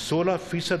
16%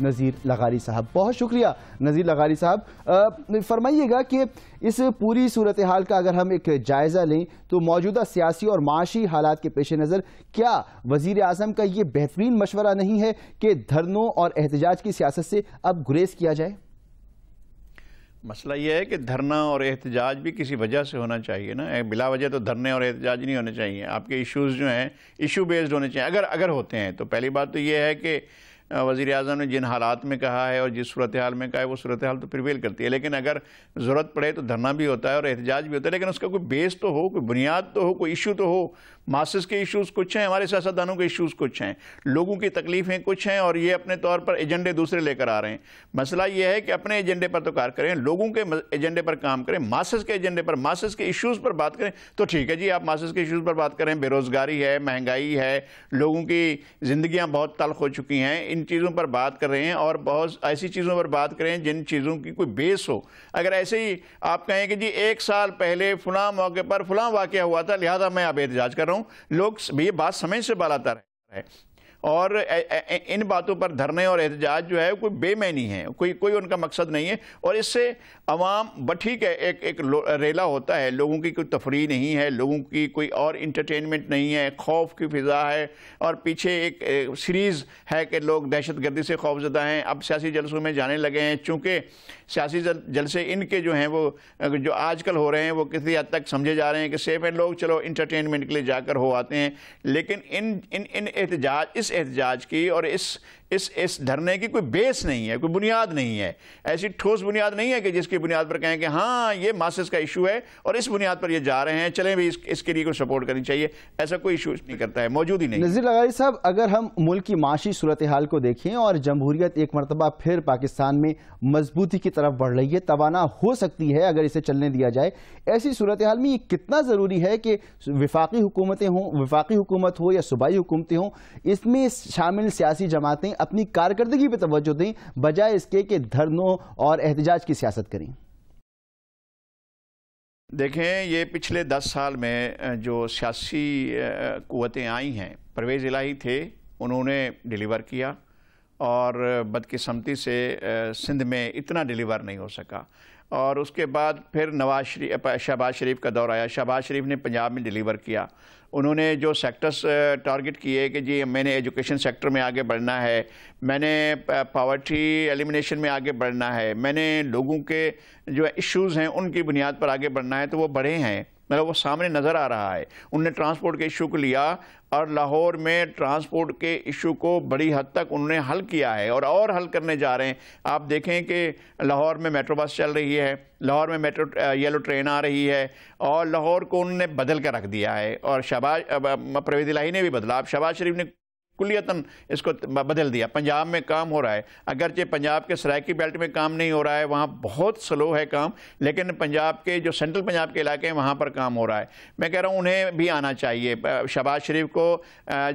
نذیر لغاری صاحب. بہت شکریہ نذیر لغاری صاحب. فرمائیے گا کہ اس پوری صورتحال کا اگر ہم ایک جائزہ لیں تو موجودہ سیاسی اور معاشی حالات کے پیش نظر کیا وزیر اعظم کا یہ بہترین مشورہ نہیں ہے کہ دھرنوں اور احتجاج کی سیاست سے اب گریز کیا جائے؟ مسئلہ یہ ہے کہ دھرنا اور احتجاج بھی کسی وجہ سے ہونا چاہیے نا. بلا وجہ تو دھرنے اور احتجاج نہیں ہونے چاہیے. آپ کے ایشوز جو ہیں ایشو بیسڈ ہونے چاہیے. اگر ہوتے ہیں تو پہلی بات تو یہ ہے کہ وزیر اعظم نے جن حالات میں کہا ہے اور جس صورتحال میں کہا ہے وہ صورتحال تو پریویل کرتی ہے. لیکن اگر ضرورت پڑے تو دھرنا بھی ہوتا ہے اور احتجاج بھی ہوتا ہے, لیکن اس کا کوئی بیس تو ہو, کوئی بنیاد تو ہو, کوئی ایشو تو ہو. ماسس کے ایشوز کچھ ہیں, ہمارے سیاستدانوں کے ایشوز کچھ ہیں, لوگوں کی تکلیفیں کچھ ہیں, اور یہ اپنے طور پر ایجنڈے دوسرے لے کر آ رہے ہیں. مسئلہ یہ ہے کہ اپنے ایجنڈے پر تو کار کریں, لوگوں کے ایجنڈے پر کام کریں, ماسس کے ایجنڈے پر, ماسس کے ایشوز پر بات کریں. تو ٹھیک ہے جی, آپ ماسس کے ایشوز پر بات کریں, بے روزگاری ہے, مہنگائی ہے, لوگوں کی زندگیاں بہت تلخ ہو چکی ہیں, ان چیزوں پر بات کر رہے ہیں, اور بہت ایسی چیزوں پر بات کریں جن چیزوں کی کوئی بیس ہو. اگر ایسے ہی آپ کہیں کہ جی 1 سال پہلے فلاں موقع پر فلاں واقعہ ہوا تھا لہذا میں اب احتجاج کر رہا ہوں, لوگ یہ بات سمجھ سے بالا تر ہے. اور ان باتوں پر دھرنے اور احتجاج جو ہے کوئی بے معنی ہے, کوئی ان کا مقصد نہیں ہے. اور اس سے عوام ٹھیک ہے ایک ریلا ہوتا ہے, لوگوں کی کوئی تفریح نہیں ہے, لوگوں کی کوئی اور انٹرٹینمنٹ نہیں ہے, خوف کی فضا ہے, اور پیچھے ایک سیریز ہے کہ لوگ دہشت گردی سے خوف زدہ ہیں. اب سیاسی جلسوں میں جانے لگے ہیں, چونکہ سیاسی جلسے ان کے جو ہیں وہ جو آج کل ہو رہے ہیں وہ کسی حد تک سمجھے جا رہے ہیں کہ سیف ہیں, لوگ چلو انٹرٹینمنٹ کے لیے جا کر ہو آتے ہیں. لیکن ان احتجاج کی اور اس دھرنے کی کوئی بیس نہیں ہے, کوئی بنیاد نہیں ہے, ایسی ٹھوس بنیاد نہیں ہے کہ جس کی بنیاد پر کہیں کہ ہاں یہ ماسس کا ایشو ہے اور اس بنیاد پر یہ جا رہے ہیں, چلیں بھی اس کے لیے کوئی سپورٹ کرنی چاہیے. ایسا کوئی ایشو نہیں کرتا ہے, موجود ہی نہیں. نذیر لغاری صاحب, اگر ہم ملک کی معاشی صورتحال کو دیکھیں اور جمہوریت ایک مرتبہ پھر پاکستان میں مضبوطی کی طرف بڑھ رہی ہے, توانا ہو سکتی ہے اگر اسے چلنے دیا جائے, ایسی صورتحال میں یہ کتنا ضروری ہے کہ وفاقی حکومتیں ہوں, وفاقی حکومت ہو یا صوبائی حکومتیں ہوں, اس میں شامل سیاسی جماعتیں اپنی کارکردگی پہ توجہ دیں بجائے اس کے کہ دھرنوں اور احتجاج کی سیاست کریں؟ دیکھیں, یہ پچھلے 10 سال میں جو سیاسی قوتیں آئی ہیں, پرویز الہی تھے, انہوں نے ڈیلیور کیا, اور بدقسمتی سے سندھ میں اتنا ڈیلیور نہیں ہو سکا. اور اس کے بعد پھر شہباز شریف کا دور آیا, شہباز شریف نے پنجاب میں ڈیلیور کیا. انہوں نے جو سیکٹرز ٹارگٹ کیے کہ جی میں نے ایجوکیشن سیکٹر میں آگے بڑھنا ہے, میں نے پاورٹی ایلیمنیشن میں آگے بڑھنا ہے, میں نے لوگوں کے جو ایشوز ہیں ان کی بنیاد پر آگے بڑھنا ہے, تو وہ بڑھے ہیں, مطلب وہ سامنے نظر آ رہا ہے. انہوں نے ٹرانسپورٹ کے ایشو کو لیا اور لاہور میں ٹرانسپورٹ کے ایشو کو بڑی حد تک انہوں نے حل کیا ہے اور حل کرنے جا رہے ہیں. آپ دیکھیں کہ لاہور میں میٹرو بس چل رہی ہے, لاہور میں یلو ٹرین آ رہی ہے, اور لاہور کو انہوں نے بدل کر رکھ دیا ہے. اور پرویز الہی نے بھی بدلا, اب شہباز شریف نے کلیتاً اس کو بدل دیا. پنجاب میں کام ہو رہا ہے, اگرچہ پنجاب کے سرائکی بیلٹ میں کام نہیں ہو رہا ہے, وہاں بہت سلو ہے کام, لیکن پنجاب کے جو سینٹرل پنجاب کے علاقے ہیں وہاں پر کام ہو رہا ہے. میں کہہ رہا ہوں انہیں بھی آنا چاہیے, شہباز شریف کو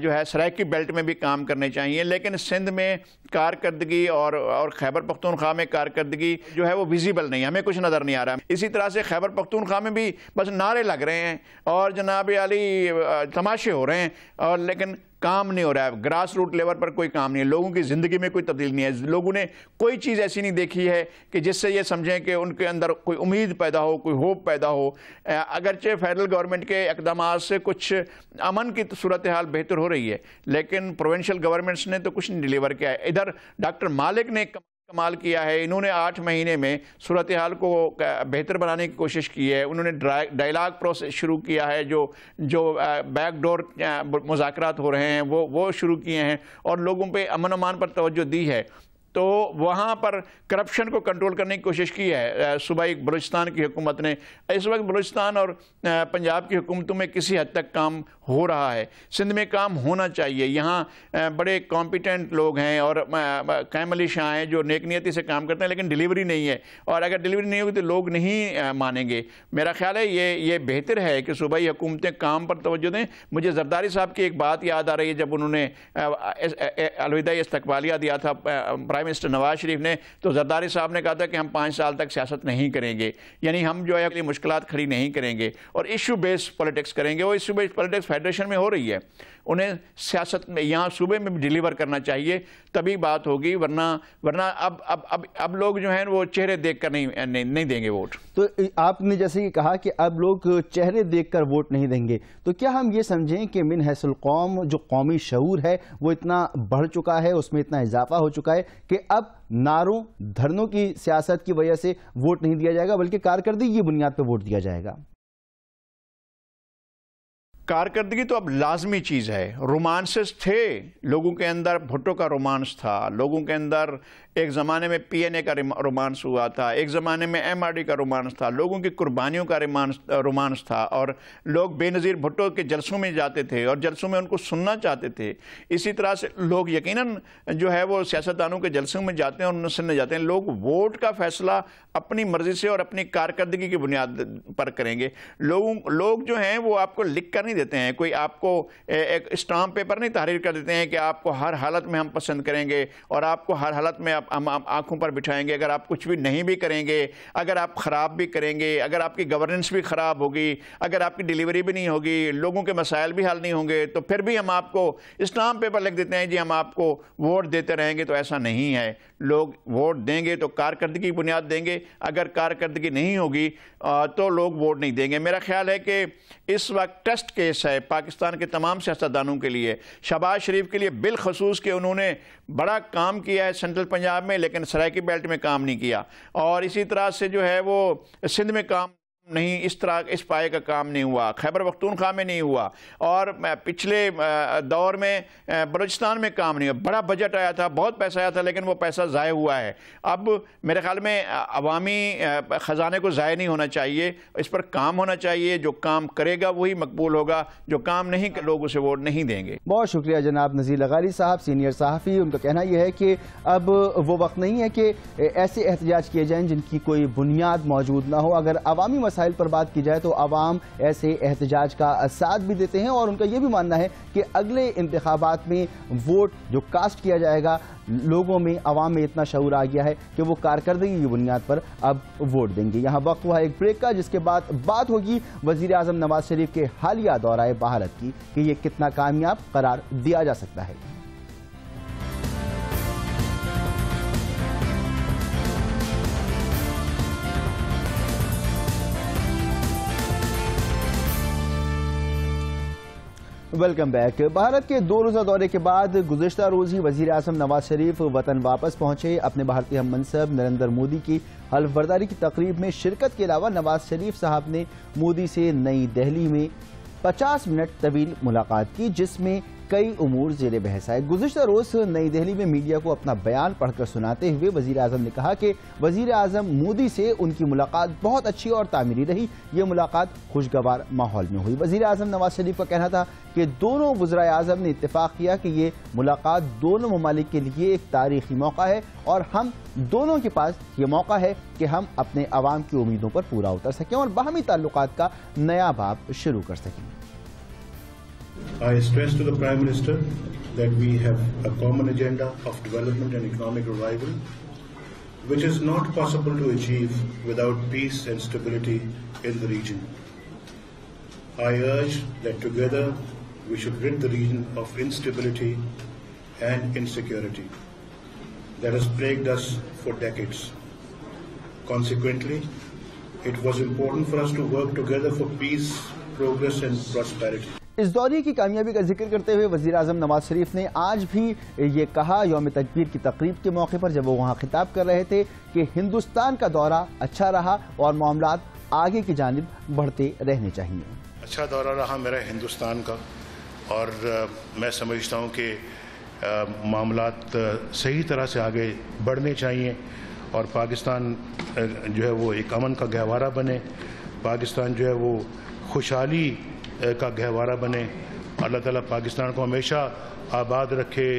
جو ہے سرائکی بیلٹ میں بھی کام کرنے چاہیے, لیکن سندھ میں کارکردگی اور خیبر پختونخوا میں کارکردگی جو ہے وہ ویزیبل نہیں, ہمیں کچھ نظر نہیں آ رہا. اسی طرح سے خیبر پختونخوا میں بھی بس نعرے لگ رہے ہیں اور جناب علی تماشے ہو رہے ہیں, اور لیکن کام نہیں ہو رہا ہے. گراس روٹ لیول پر کوئی کام نہیں ہے, لوگوں کی زندگی میں کوئی تبدیلی نہیں ہے, لوگوں نے کوئی چیز ایسی نہیں دیکھی ہے کہ جس سے یہ سمجھیں کہ ان کے اندر کوئی امید پیدا ہو, کوئی ہوپ پیدا ہو. اگرچہ فیڈرل گورنمنٹ کے اقدامات سے کچھ امن کی صورتحال بہتر ہو رہی ہے, لیکن پروونشل گورنمنٹس نے تو کچھ نہیں ڈیلیور کیا ہے. ادھر ڈاکٹر مالک نے کمال کیا ہے, انہوں نے 8 مہینے میں صورتحال کو بہتر بنانے کی کوشش کی ہے. انہوں نے ڈائیلاگ پروسیس شروع کیا ہے, جو بیک ڈور مذاکرات ہو رہے ہیں وہ شروع کیے ہیں, اور لوگوں پہ امن امان پر توجہ دی ہے. تو وہاں پر کرپشن کو کنٹرول کرنے کی کوشش کی ہے صوبائی بلوچستان کی حکومت نے. اس وقت بلوچستان اور پنجاب کی حکومتوں میں کسی حد تک کام ہو رہا ہے, سندھ میں کام ہونا چاہیے. یہاں بڑے کمپیٹنٹ لوگ ہیں اور قائم علی شاہ ہیں جو نیک نیتی سے کام کرتے ہیں, لیکن ڈیلیوری نہیں ہے, اور اگر ڈیلیوری نہیں ہوگی تو لوگ نہیں مانیں گے. میرا خیال ہے یہ بہتر ہے کہ صوبائی حکومتیں کام پر توجہ دیں. مجھے زرداری صاحب کی ایک بات یاد آ رہی ہے, جب انہوں نے الوداعی استقبالیہ دیا تھا پرائم منسٹر نواز شریف نے, تو زرداری صاحب نے کہا تھا کہ ہم 5 سال تک سیاست نہیں کریں گے, یعنی ہم جو ہے اپنی مشکلات کھڑی نہیں کریں گے اور ایشو بیس پولیٹکس کریں گے. وہ ایشو بیس پولیٹکس فیڈریشن میں ہو رہی ہے. انہیں سیاست میں یہاں صوبے میں بھی ڈیلیور کرنا چاہیے، تبھی بات ہوگی، ورنہ اب لوگ جو ہیں وہ چہرے دیکھ کر نہیں دیں گے ووٹ۔ تو آپ نے جیسے کہ کہا کہ اب لوگ چہرے دیکھ کر ووٹ نہیں دیں گے، تو کیا ہم یہ سمجھیں کہ من حیث القوم جو قومی شعور ہے وہ اتنا بڑھ چکا ہے، اس میں اتنا اضافہ ہو چکا ہے کہ اب نعروں دھرنوں کی سیاست کی وجہ سے ووٹ نہیں دیا جائے گا بلکہ کارکردگی کی بنیاد پہ ووٹ دیا جائے گا؟ کارکردگی تو اب لازمی چیز ہے۔ رومانسز تھے لوگوں کے اندر، بھٹو کا رومانس تھا لوگوں کے اندر، ایک زمانے میں پی این اے کا رومانس ہوا تھا، ایک زمانے میں ایم آر ڈی کا رومانس تھا، لوگوں کی قربانیوں کا رومانس تھا، اور لوگ بے نظیر بھٹو کے جلسوں میں جاتے تھے اور جلسوں میں ان کو سننا چاہتے تھے۔ اسی طرح سے لوگ یقیناً جو ہے وہ سیاستدانوں کے جلسوں میں جاتے ہیں اور انہیں سننے جاتے ہیں۔ لوگ ووٹ کا فیصلہ اپنی مرضی سے اور اپنی کارکردگی کی بنیاد پر کریں گے۔ لوگ جو ہیں وہ آپ کو لکھ کر نہیں دیتے ہیں، کوئی آپ کو ایک اسٹامپ پیپر نہیں تحریر کر دیتے ہیں کہ آپ کو ہر حالت میں ہم پسند کریں گے اور آپ کو ہر حالت میں ہم آنکھوں پر بٹھائیں گے۔ اگر آپ کچھ بھی نہیں بھی کریں گے، اگر آپ خراب بھی کریں گے، اگر آپ کی گورننس بھی خراب ہوگی، اگر آپ کی ڈیلیوری بھی نہیں ہوگی، لوگوں کے مسائل بھی حل نہیں ہوں گے، تو پھر بھی ہم آپ کو اسٹامپ پیپر لکھ دیتے ہیں جی ہم آپ کو ووٹ دیتے رہیں گے۔ تو ایسا نہیں ہے، لوگ ووٹ دیں گے تو کارکردگی کی بنیاد دیں گے، اگر کارکردگی نہیں ہوگی تو لوگ ووٹ نہیں دیں گے۔ میرا خیال ہے کہ اس وقت ٹیسٹ کیس ہے پاکستان کے تمام سیاستدانوں کے لیے، شہباز شریف کے لیے بالخصوص کہ انہوں نے بڑا کام کیا ہے سینٹرل پنجاب میں لیکن سرائکی بیلٹ میں کام نہیں کیا، اور اسی طرح سے جو ہے وہ سندھ میں کام نہیں، اس طرح اس پائے کا کام نہیں ہوا، خیبر پختونخوا میں نہیں ہوا، اور پچھلے دور میں بلوچستان میں کام نہیں ہوا۔ بڑا بجٹ آیا تھا، بہت پیسہ آیا تھا، لیکن وہ پیسہ ضائع ہوا ہے۔ اب میرے خیال میں عوامی خزانے کو ضائع نہیں ہونا چاہیے، اس پر کام ہونا چاہیے، جو کام کرے گا وہی مقبول ہوگا، جو کام نہیں لوگ اسے ووٹ نہیں دیں گے۔ بہت شکریہ جناب نذیر لغاری صاحب، سینئر صحافی۔ ان کا کہنا یہ ہے کہ اب وہ وقت نہیں ہے کہ ایسے احتجاج کیے جائیں جن کی کوئی بنیاد موجود نہ ہو۔ اگر عوامی مسائل پر بات کی جائے تو عوام ایسے احتجاج کا ساتھ بھی دیتے ہیں، اور ان کا یہ بھی ماننا ہے کہ اگلے انتخابات میں ووٹ جو کاسٹ کیا جائے گا، لوگوں میں عوام میں اتنا شعور آ گیا ہے کہ وہ کارکردگی کی بنیاد پر اب ووٹ دیں گے۔ یہاں وقت ہوا ایک بریک کا، جس کے بعد بات ہوگی وزیر اعظم نواز شریف کے حالیہ دورہ بھارت کی کہ یہ کتنا کامیاب قرار دیا جا سکتا ہے۔ Welcome back. بھارت کے 2 روزہ دورے کے بعد گزشتہ روز ہی وزیر اعظم نواز شریف وطن واپس پہنچے۔ اپنے بھارتی ہم منصب نریندر مودی کی حلف برداری کی تقریب میں شرکت کے علاوہ نواز شریف صاحب نے مودی سے نئی دہلی میں 50 منٹ طویل ملاقات کی، جس میں کئی امور زیر بحث آئے۔ گزشتہ روز نئی دہلی میں میڈیا کو اپنا بیان پڑھ کر سناتے ہوئے وزیر اعظم نے کہا کہ وزیر اعظم مودی سے ان کی ملاقات بہت اچھی اور تعمیری رہی، یہ ملاقات خوشگوار ماحول میں ہوئی۔ وزیر اعظم نواز شریف کا کہنا تھا کہ دونوں وزرائے اعظم نے اتفاق کیا کہ یہ ملاقات دونوں ممالک کے لیے ایک تاریخی موقع ہے، اور ہم دونوں کے پاس یہ موقع ہے کہ ہم اپنے عوام کی امیدوں پر پورا اتر سکیں اور باہمی تعلقات کا نیا باب شروع کر سکیں۔ I stressed to the Prime Minister that we have a common agenda of development and economic revival, which is not possible to achieve without peace and stability in the region. I urge that together we should rid the region of instability and insecurity that has plagued us for decades. Consequently, it was important for us to work together for peace, progress and prosperity. اس دورے کی کامیابی کا ذکر کرتے ہوئے وزیر اعظم نواز شریف نے آج بھی یہ کہا یوم تکبیر کی تقریب کے موقع پر جب وہ وہاں خطاب کر رہے تھے کہ ہندوستان کا دورہ اچھا رہا اور معاملات آگے کی جانب بڑھتے رہنے چاہیے۔ اچھا دورہ رہا میرا ہندوستان کا، اور میں سمجھتا ہوں کہ معاملات صحیح طرح سے آگے بڑھنے چاہیے، اور پاکستان جو ہے وہ ایک امن کا گہوارہ بنے، پاکستان جو ہے وہ خوشحالی کا گہوارہ بنے۔ اللہ تعالیٰ پاکستان کو ہمیشہ آباد رکھے،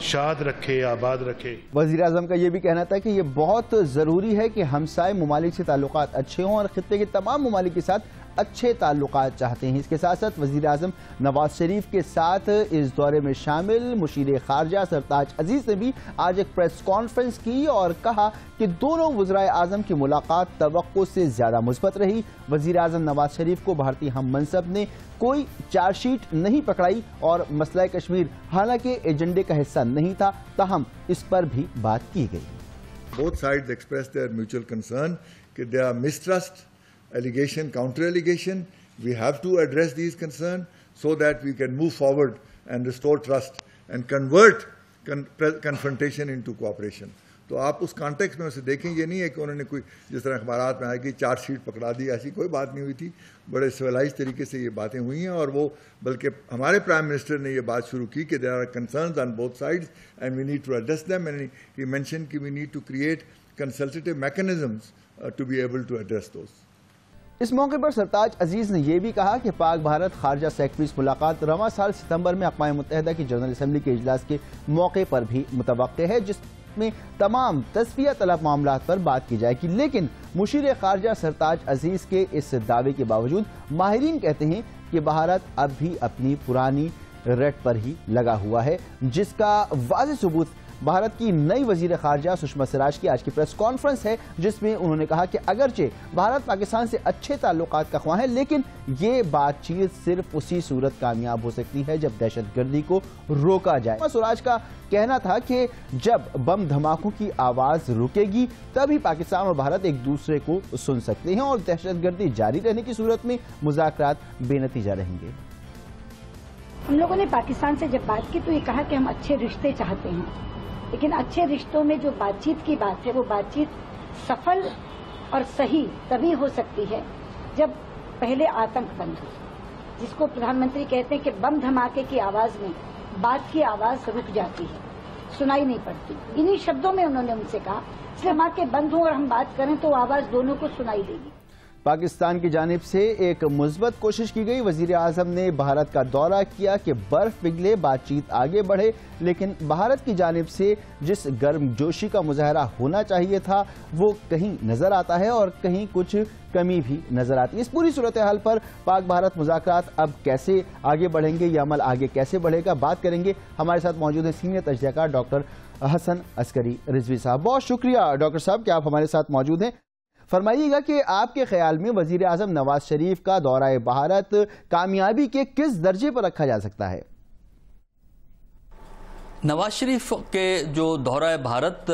شاد رکھے، آباد رکھے۔ وزیر اعظم کا یہ بھی کہنا تھا کہ یہ بہت ضروری ہے کہ ہمسائے ممالک سے تعلقات اچھے ہوں اور خطے کے تمام ممالک کے ساتھ اچھے تعلقات چاہتے ہیں۔ اس کے ساتھ ساتھ وزیر اعظم نواز شریف کے ساتھ اس دورے میں شامل مشیر خارجہ سرتاج عزیز نے بھی آج ایک پریس کانفرنس کی اور کہا کہ دونوں وزرائے اعظم کی ملاقات توقع سے زیادہ مثبت رہی۔ وزیر اعظم نواز شریف کو بھارتی ہم منصب نے کوئی چارج شیٹ نہیں پکڑائی اور مسئلہ کشمیر حالانکہ ایجنڈے کا حصہ نہیں تھا، تاہم اس پر بھی بات کی گئی۔ Both sides expressed their mutual concern that there are mistrust, allegation, counter-allegation. We have to address these concerns so that we can move forward and restore trust and convert confrontation into cooperation. تو آپ اس context میں اسے دیکھیں، یہ نہیں ہے کہ انہوں نے کوئی جس طرح اخبارات میں آئے کہ چارج شیٹ پکڑا دی، ایسی کوئی بات نہیں ہوئی تھی۔ بڑے سویلائز طریقے سے یہ باتیں ہوئی ہیں، اور وہ بلکہ ہمارے پرائم منسٹر نے یہ بات شروع کی کہ there are concerns on both sides and we need to address them, and he mentioned کہ we need to create consultative mechanisms to be able to address those. اس موقع پر سرتاج عزیز نے یہ بھی کہا کہ پاک بھارت خارجہ سیکرٹریز ملاقات رواں سال ستمبر میں اقوام متحدہ کی جنرل اسمبلی کے اجلاس کے موقع پر بھی متوقع ہے، جس میں تمام تصفیہ طلب معاملات پر بات کی جائے گی۔ لیکن مشیر خارجہ سرتاج عزیز کے اس دعوے کے باوجود ماہرین کہتے ہیں کہ بھارت اب بھی اپنی پرانی ریٹ پر ہی لگا ہوا ہے، جس کا واضح ثبوت بھارت کی نئی وزیر خارجہ سشما سوراج کی آج کی پریس کانفرنس ہے، جس میں انہوں نے کہا کہ اگرچہ بھارت پاکستان سے اچھے تعلقات کا خواہاں ہے، لیکن یہ بات چیت صرف اسی صورت کامیاب ہو سکتی ہے جب دہشت گردی کو روکا جائے۔ سشما سوراج کا کہنا تھا کہ جب بم دھماکوں کی آواز رکے گی تبھی پاکستان اور بھارت ایک دوسرے کو سن سکتے ہیں، اور دہشت گردی جاری رہنے کی صورت میں مذاکرات بے نتیجہ رہیں گے۔ ہم لوگوں نے پاکستان سے جب بات کی تو یہ کہا کہ ہم اچھے رشتے چاہتے ہیں، لیکن اچھے رشتوں میں جو بات چیت کی بات ہے وہ بات چیت سفل اور صحیح تبھی ہو سکتی ہے جب پہلے آتنک بند ہو، جس کو پردھان منتری کہتے ہیں کہ بم دھماکے کی آواز میں بات کی آواز رک جاتی ہے، سنائی نہیں پڑتی۔ انہی شبدوں میں انہوں نے ان سے کہا اس لیے دھماکے بند ہوں اور ہم بات کریں تو آواز دونوں کو سنائی دے گی۔ پاکستان کی جانب سے ایک مثبت کوشش کی گئی۔ وزیر اعظم نے بھارت کا دورہ کیا کہ برف پگھلے، بات چیت آگے بڑھے، لیکن بھارت کی جانب سے جس گرم جوشی کا مظاہرہ ہونا چاہیے تھا وہ کہیں نظر آتا ہے اور کہیں کچھ کمی بھی نظر آتی ہے۔ اس پوری صورتحال پر پاک بھارت مذاکرات اب کیسے آگے بڑھیں گے، یہ عمل آگے کیسے بڑھے گا، بات کریں گے۔ ہمارے ساتھ موجود ہیں سینئر تجزیہ کار ڈاکٹر حسن عسکری رضوی صاحب۔ بہت شکریہ ڈاکٹر صاحب کہ آپ ہمارے ساتھ موجود ہیں۔ فرمائیے گا کہ آپ کے خیال میں وزیر اعظم نواز شریف کا دورہ بھارت کامیابی کے کس درجے پر رکھا جا سکتا ہے؟ نواز شریف کے جو دورہ بھارت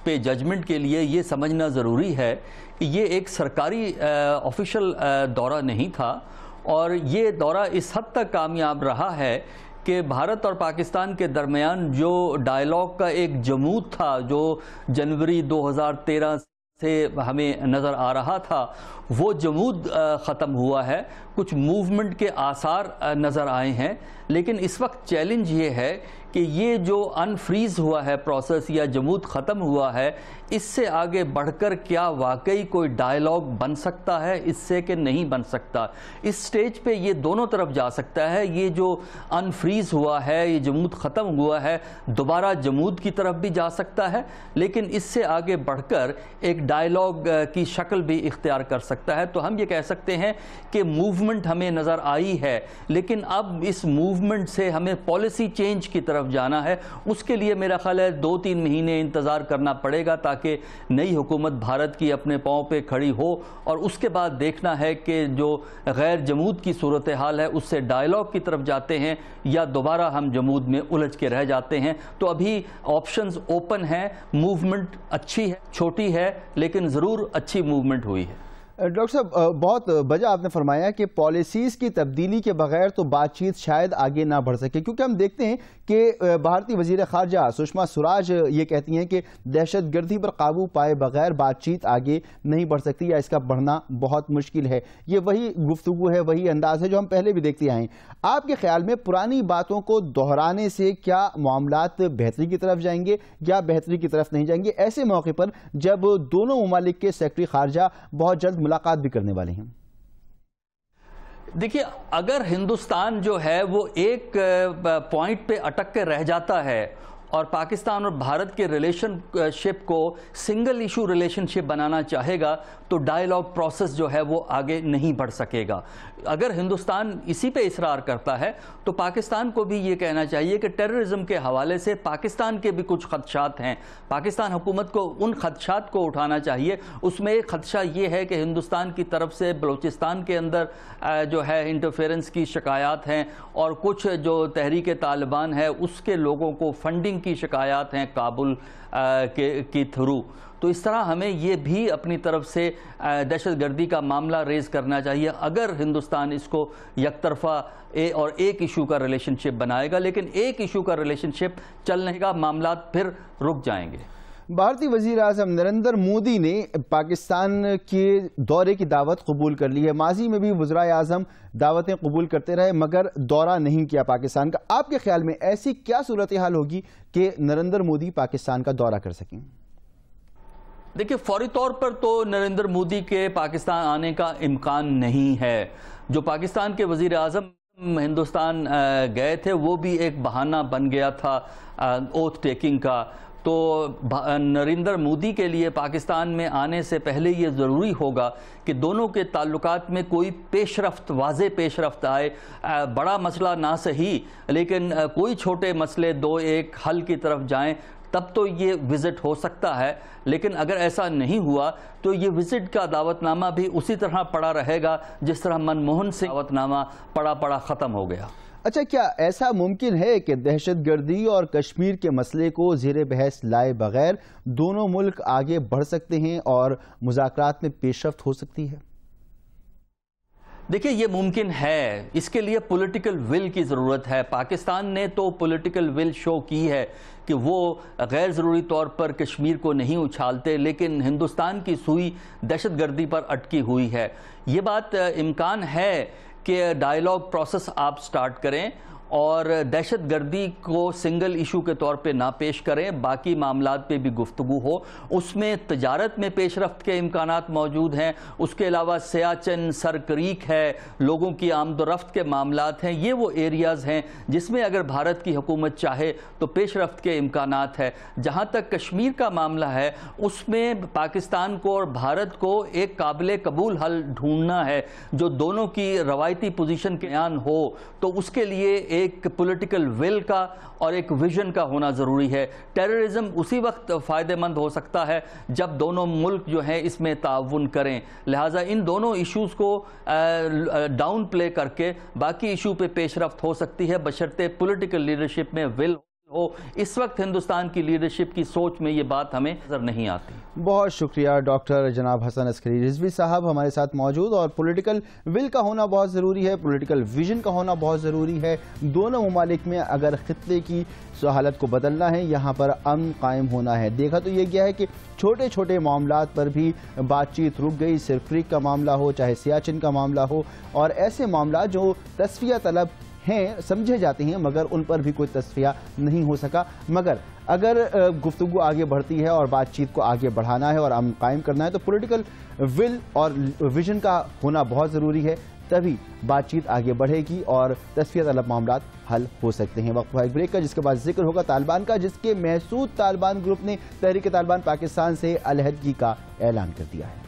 پہ ججمنٹ کے لیے یہ سمجھنا ضروری ہے کہ یہ ایک سرکاری آفیشل دورہ نہیں تھا، اور یہ دورہ اس حد تک کامیاب رہا ہے کہ بھارت اور پاکستان کے درمیان جو ڈائیلاگ کا ایک جمود تھا جو جنوری 2013 سے ہمیں نظر آ رہا تھا، وہ جمود ختم ہوا ہے، کچھ موومنٹ کے آثار نظر آئے ہیں، لیکن اس وقت چیلنج یہ ہے کہ یہ جو انفریز ہوا ہے پروسیس یا جمود ختم ہوا ہے، اس سے آگے بڑھ کر کیا واقعی کوئی ڈائیلاگ بن سکتا ہے اس سے کہ نہیں بن سکتا۔ اس سٹیج پہ یہ دونوں طرف جا سکتا ہے، یہ جو انفریز ہوا ہے، یہ جمود ختم ہوا ہے، دوبارہ جمود کی طرف بھی جا سکتا ہے، لیکن اس سے آگے بڑھ کر ایک ڈائیلاگ کی شکل بھی اختیار کر سکتا ہے۔ تو ہم یہ کہہ سکتے ہیں کہ موومنٹ ہمیں نظر آئی ہے، لیکن اب اس موومنٹ سے ہمیں پالیسی چینج کی طرف جانا ہے۔ اس کے لیے میرا خیال ہے 2-3 مہینے انتظار کرنا پڑے گا تاکہ نئی حکومت بھارت کی اپنے پاؤں پہ کھڑی ہو، اور اس کے بعد دیکھنا ہے کہ جو غیر جمود کی صورتحال ہے اس سے ڈائیلاگ کی طرف جاتے ہیں یا دوبارہ ہم جمود میں الجھ کے رہ جاتے ہیں۔ تو ابھی آپشنز اوپن ہیں، موومنٹ اچھی ہے، چھوٹی ہے، لیکن ضرور اچھی موومنٹ ہوئی ہے۔ ڈاکٹر صاحب بہت بجا آپ نے فرمایا کہ پالیسیز کی تبدیلی کے بغیر تو بات چیت شاید آگے نہ بڑھ سکے، کیونکہ ہم دیکھتے ہیں کہ بھارتی وزیر خارجہ سشما سوراج یہ کہتی ہیں کہ دہشت گردی پر قابو پائے بغیر بات چیت آگے نہیں بڑھ سکتی یا اس کا بڑھنا بہت مشکل ہے۔ یہ وہی گفتگو ہے، وہی انداز ہے جو ہم پہلے بھی دیکھتے آئے ہیں۔ آپ کے خیال میں پرانی باتوں کو دہرانے سے کیا معاملات بہتری کی طرف جائیں گے یا بہتری کی طرف نہیں جائیں گے، ایسے موقع پر جب دونوں ممالک کے سیکرٹری خارجہ بہت جلد ملاقات بھی کرنے والے ہیں؟ دیکھیے، اگر ہندوستان جو ہے وہ ایک پوائنٹ پہ اٹک کے رہ جاتا ہے اور پاکستان اور بھارت کے ریلیشن شپ کو سنگل ایشو ریلیشن شپ بنانا چاہے گا تو ڈائیلاگ پروسیس جو ہے وہ آگے نہیں بڑھ سکے گا. اگر ہندوستان اسی پہ اصرار کرتا ہے تو پاکستان کو بھی یہ کہنا چاہیے کہ ٹیررزم کے حوالے سے پاکستان کے بھی کچھ خدشات ہیں. پاکستان حکومت کو ان خدشات کو اٹھانا چاہیے. اس میں ایک خدشہ یہ ہے کہ ہندوستان کی طرف سے بلوچستان کے اندر جو ہے انٹرفیرنس کی شکایات ہیں اور کچھ جو تحریک طالبان ہے اس کے لوگوں کو فنڈنگ کی شکایات ہیں کابل کی تھرو. تو اس طرح ہمیں یہ بھی اپنی طرف سے دہشت گردی کا معاملہ ریز کرنا چاہیے اگر ہندوستان اس کو یک طرفہ اور ایک ایشو کا ریلیشن شپ بنائے گا. لیکن ایک ایشو کا ریلیشن شپ چلنے کا معاملات پھر رک جائیں گے. بھارتی وزیر اعظم نریندر مودی نے پاکستان کے دورے کی دعوت قبول کر لی ہے. ماضی میں بھی وزرائے اعظم دعوتیں قبول کرتے رہے مگر دورہ نہیں کیا پاکستان کا. آپ کے خیال میں ایسی کیا صورتحال ہوگی کہ نریندر مودی پاکستان کا دورہ کر سکیں؟ دیکھیں، فوری طور پر تو نریندر مودی کے پاکستان آنے کا امکان نہیں ہے. جو پاکستان کے وزیر اعظم ہندوستان گئے تھے وہ بھی ایک بہانہ بن گیا تھا اوتھ ٹیکنگ کا. تو نریندر مودی کے لیے پاکستان میں آنے سے پہلے یہ ضروری ہوگا کہ دونوں کے تعلقات میں کوئی پیش رفت، واضح پیش رفت آئے. بڑا مسئلہ نہ صحیح لیکن کوئی چھوٹے مسئلے دو ایک حل کی طرف جائیں تب تو یہ وزٹ ہو سکتا ہے. لیکن اگر ایسا نہیں ہوا تو یہ وزٹ کا دعوت نامہ بھی اسی طرح پڑا رہے گا جس طرح منموہن سنگھ دعوت نامہ پڑا ختم ہو گیا. اچھا، کیا ایسا ممکن ہے کہ دہشت گردی اور کشمیر کے مسئلے کو زیر بحث لائے بغیر دونوں ملک آگے بڑھ سکتے ہیں اور مذاکرات میں پیش رفت ہو سکتی ہے؟ دیکھیں، یہ ممکن ہے. اس کے لیے پولیٹیکل ول کی ضرورت ہے. پاکستان نے تو پولیٹیکل ول شو کی ہے کہ وہ غیر ضروری طور پر کشمیر کو نہیں اچھالتے لیکن ہندوستان کی سوئی دہشت گردی پر اٹکی ہوئی ہے. یہ بات امکان ہے کہ ڈائیلاگ پروسیس آپ سٹارٹ کریں اور دہشت گردی کو سنگل ایشو کے طور پہ نہ پیش کریں، باقی معاملات پہ بھی گفتگو ہو. اس میں تجارت میں پیش رفت کے امکانات موجود ہیں. اس کے علاوہ سیاچن، سر کریک ہے، لوگوں کی آمد و رفت کے معاملات ہیں. یہ وہ ایریاز ہیں جس میں اگر بھارت کی حکومت چاہے تو پیش رفت کے امکانات ہے. جہاں تک کشمیر کا معاملہ ہے اس میں پاکستان کو اور بھارت کو ایک قابل قبول حل ڈھونڈنا ہے جو دونوں کی روایتی پوزیشن کے بیان ہو. تو اس کے لیے ایک پولیٹیکل ول کا اور ایک ویژن کا ہونا ضروری ہے. ٹیررزم اسی وقت فائدہ مند ہو سکتا ہے جب دونوں ملک جو ہیں اس میں تعاون کریں. لہٰذا ان دونوں ایشوز کو ڈاؤن پلے کر کے باقی ایشو پہ پیش رفت ہو سکتی ہے بشرطے پولیٹیکل لیڈرشپ میں ول ہو. اس وقت ہندوستان کی لیڈرشپ کی سوچ میں یہ بات ہمیں نظر نہیں آتی. بہت شکریہ ڈاکٹر جناب حسن عسکری رضوی صاحب ہمارے ساتھ موجود. اور پولیٹیکل ول کا ہونا بہت ضروری ہے، پولیٹیکل ویژن کا ہونا بہت ضروری ہے. دونوں ممالک میں اگر خطے کی حالت کو بدلنا ہے، یہاں پر امن قائم ہونا ہے. دیکھا تو یہ گیا ہے کہ چھوٹے چھوٹے معاملات پر بھی بات چیت رک گئی. سر کریک کا معاملہ ہو، چاہے سیاچن کا معاملہ ہو، اور ایسے معاملات جو تصفیہ طلب ہیں سمجھے جاتے ہیں مگر ان پر بھی کوئی تصفیہ نہیں ہو سکا. مگر اگر گفتگو آگے بڑھتی ہے اور بات چیت کو آگے بڑھانا ہے اور امن قائم کرنا ہے تو پولیٹیکل ول اور ویژن کا ہونا بہت ضروری ہے. تبھی بات چیت آگے بڑھے گی اور تصفیہ طلب معاملات حل ہو سکتے ہیں. وقفہ ایک بریک کا جس کے بعد ذکر ہوگا طالبان کا، جس کے محسود طالبان گروپ نے تحریک طالبان پاکستان سے علیحدگی کا اعلان کر دیا ہے.